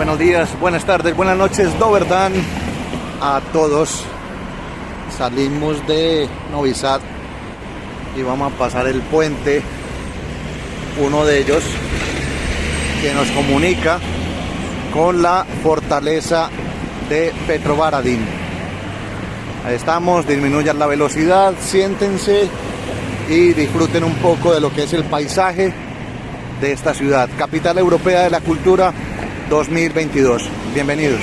buenos días, buenas tardes, buenas noches, Doberdan a todos. Salimos de Novi Sad y vamos a pasar el puente, uno de ellos que nos comunica con la fortaleza de Petrovaradin. Ahí estamos, disminuyan la velocidad, siéntense y disfruten un poco de lo que es el paisaje de esta ciudad, capital europea de la cultura 2022. Bienvenidos.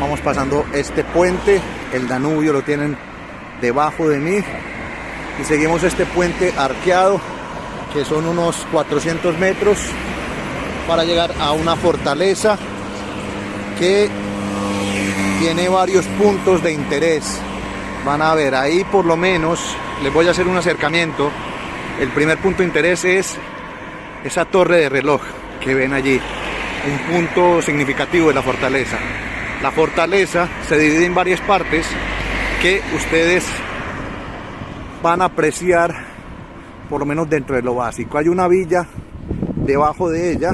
Vamos pasando este puente, el Danubio lo tienen debajo de mí y seguimos este puente arqueado que son unos 400 metros para llegar a una fortaleza que tiene varios puntos de interés. Van a ver ahí, por lo menos les voy a hacer un acercamiento. El primer punto de interés es esa torre de reloj que ven allí, un punto significativo de la fortaleza. La fortaleza se divide en varias partes que ustedes van a apreciar, por lo menos dentro de lo básico. Hay una villa debajo de ella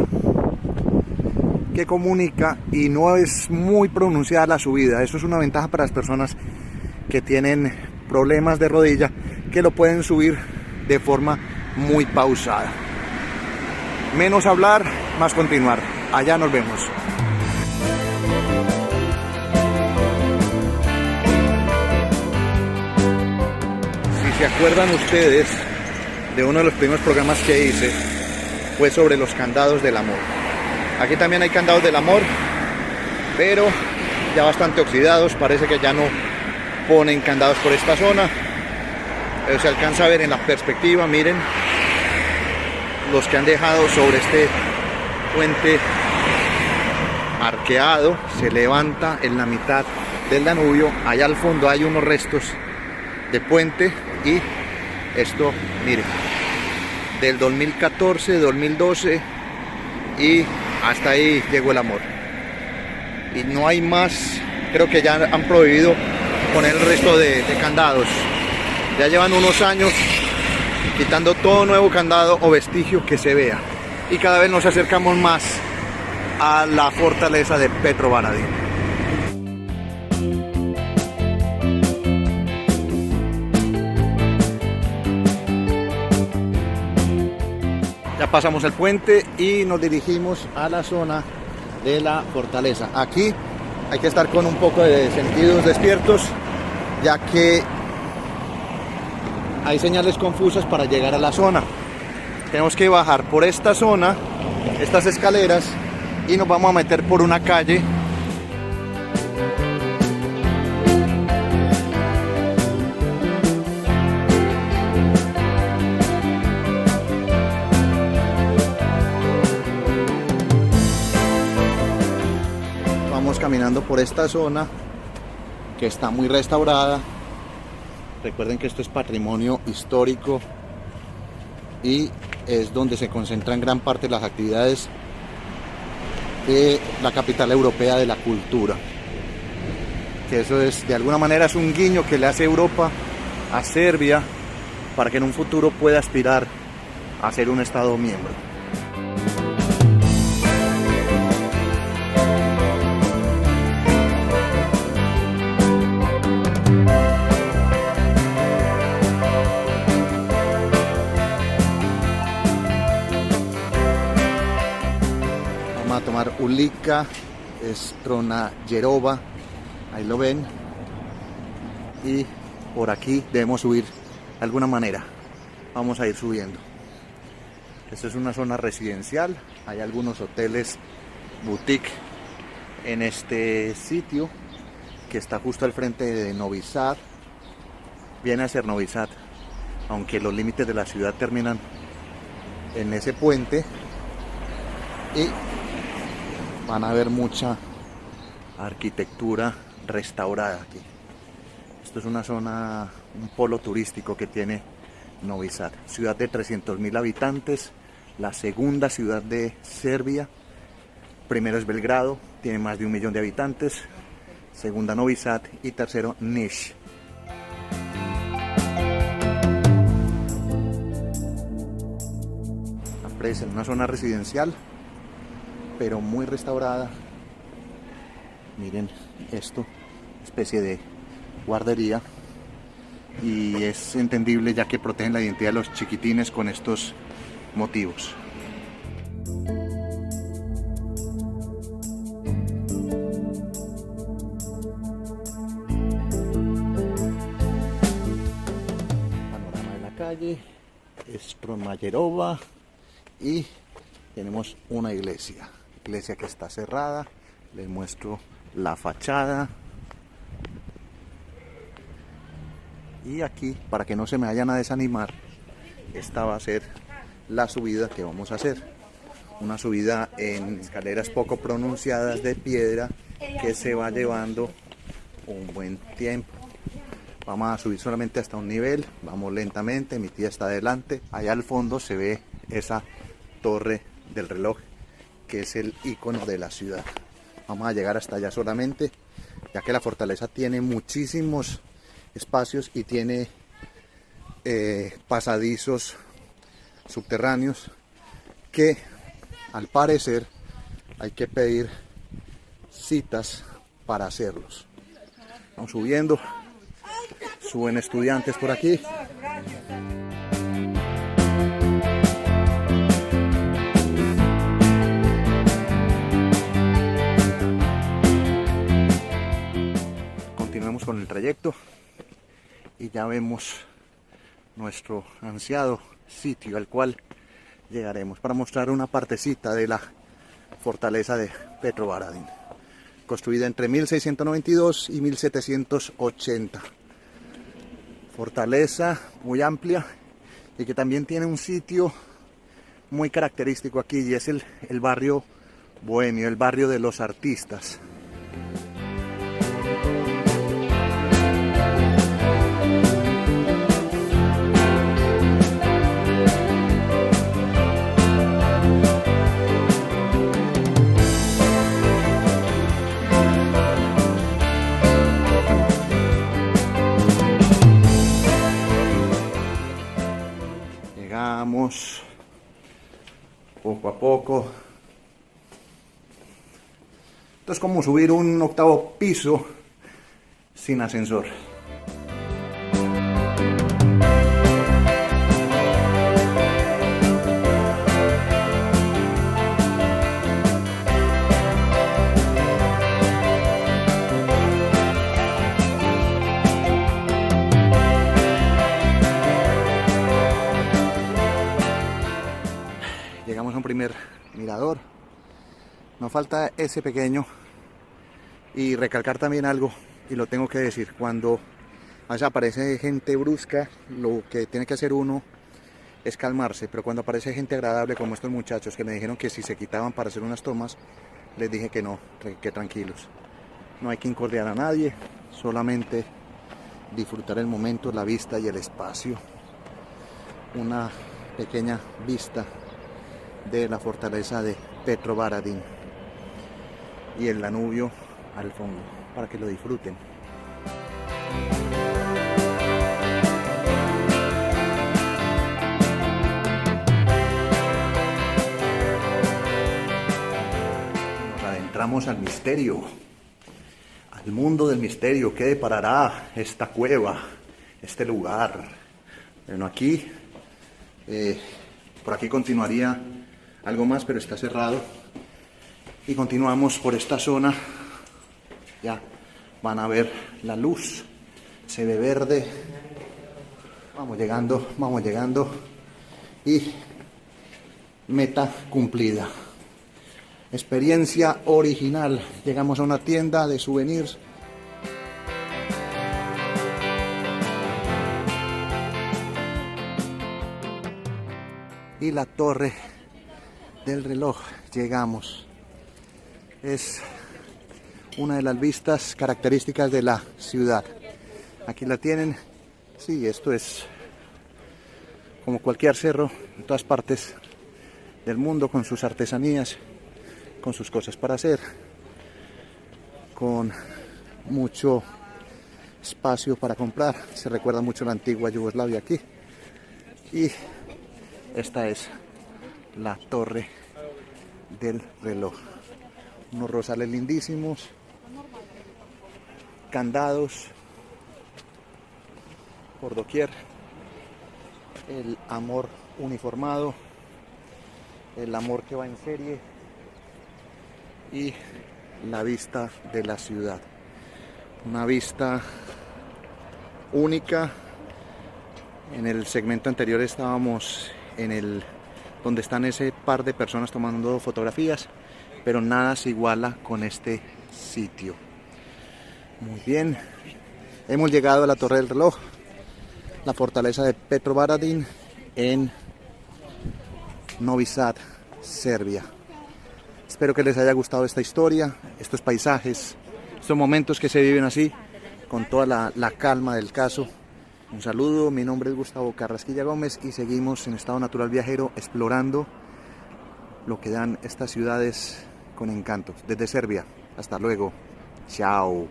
que comunica y no es muy pronunciada la subida. Eso es una ventaja para las personas que tienen problemas de rodilla, que lo pueden subir de forma muy pausada. Menos hablar, más continuar. Allá nos vemos. Si se acuerdan ustedes de uno de los primeros programas que hice, fue sobre los candados del amor. Aquí también hay candados del amor, pero ya bastante oxidados, parece que ya no ponen candados por esta zona, pero se alcanza a ver en la perspectiva, miren los que han dejado sobre este puente arqueado. Se levanta en la mitad del Danubio, allá al fondo hay unos restos de puente y esto, miren, del 2014, 2012 y hasta ahí llegó el amor y no hay más. Creo que ya han prohibido poner el resto de candados. Ya llevan unos años quitando todo nuevo candado o vestigio que se vea y cada vez nos acercamos más a la fortaleza de Petrovaradin. Ya pasamos el puente y nos dirigimos a la zona de la fortaleza. Aquí hay que estar con un poco de sentidos despiertos, ya que hay señales confusas para llegar a la zona. Tenemos que bajar por esta zona, estas escaleras, y nos vamos a meter por una calle. Caminando por esta zona que está muy restaurada. Recuerden que esto es patrimonio histórico y es donde se concentran gran parte de las actividades de la capital europea de la cultura, que eso es, de alguna manera, es un guiño que le hace Europa a Serbia para que en un futuro pueda aspirar a ser un estado miembro. A tomar Ulika Stronayerova, ahí lo ven, y por aquí debemos subir de alguna manera. Vamos a ir subiendo. Esta es una zona residencial, hay algunos hoteles boutique en este sitio que está justo al frente de Novi Sad. Viene a ser Novi Sad, aunque los límites de la ciudad terminan en ese puente, y van a ver mucha arquitectura restaurada aquí. Esto es una zona, un polo turístico que tiene Novi Sad, ciudad de 300.000 habitantes, la segunda ciudad de Serbia. Primero es Belgrado, tiene más de 1 millón de habitantes. Segunda Novi Sad y tercero Niš. empresa, en una zona residencial, pero muy restaurada. Miren esto, especie de guardería, y es entendible ya que protegen la identidad de los chiquitines con estos motivos. Panorama de la calle, Stromayerova, y tenemos una iglesia que está cerrada. Les muestro la fachada. Y aquí, para que no se me vayan a desanimar, esta va a ser la subida que vamos a hacer. Una subida en escaleras poco pronunciadas de piedra que se va llevando un buen tiempo. Vamos a subir solamente hasta un nivel, vamos lentamente, mi tía está adelante. Allá al fondo se ve esa torre del reloj, que es el icono de la ciudad. Vamos a llegar hasta allá solamente, ya que la fortaleza tiene muchísimos espacios y tiene pasadizos subterráneos que al parecer hay que pedir citas para hacerlos. Vamos subiendo, suben estudiantes por aquí. Continuemos con el trayecto y ya vemos nuestro ansiado sitio al cual llegaremos para mostrar una partecita de la fortaleza de Petrovaradin, construida entre 1692 y 1780. Fortaleza muy amplia y que también tiene un sitio muy característico aquí, y es el barrio bohemio, el barrio de los artistas. Llegamos poco a poco. Esto es como subir un 8º piso sin ascensor. Llegamos a un primer mirador. Nos falta ese pequeño, y recalcar también algo, y lo tengo que decir: cuando aparece gente brusca, lo que tiene que hacer uno es calmarse, pero cuando aparece gente agradable como estos muchachos que me dijeron que si se quitaban para hacer unas tomas, les dije que no, que tranquilos. No hay que incordiar a nadie, solamente disfrutar el momento, la vista y el espacio. Una pequeña vista de la fortaleza de Petrovaradin y el Danubio al fondo, para que lo disfruten. Nos adentramos al misterio, al mundo del misterio. ¿Qué deparará esta cueva, este lugar? Bueno, aquí por aquí continuaría algo más, pero está cerrado, y continuamos por esta zona. Ya van a ver la luz, se ve verde. Vamos llegando, y meta cumplida. Experiencia original. Llegamos a una tienda de souvenirs. Y la torre del reloj, llegamos. Es una de las vistas características de la ciudad. Aquí la tienen. Sí, esto es como cualquier cerro en todas partes del mundo, con sus artesanías, con sus cosas para hacer, con mucho espacio para comprar. Se recuerda mucho la antigua Yugoslavia aquí. Y esta es la torre del reloj. Unos rosales lindísimos, candados por doquier, el amor uniformado, el amor que va en serie y la vista de la ciudad. Una vista única. En el segmento anterior estábamos en el donde están ese par de personas tomando fotografías, pero nada se iguala con este sitio. Muy bien, hemos llegado a la Torre del Reloj, la fortaleza de Petrovaradin en Novi Sad, Serbia. Espero que les haya gustado esta historia, estos paisajes, estos momentos que se viven así, con toda la calma del caso. Un saludo, mi nombre es Gustavo Carrasquilla Gómez y seguimos en Estado Natural Viajero explorando lo que dan estas ciudades con encanto. Desde Serbia, hasta luego, chao.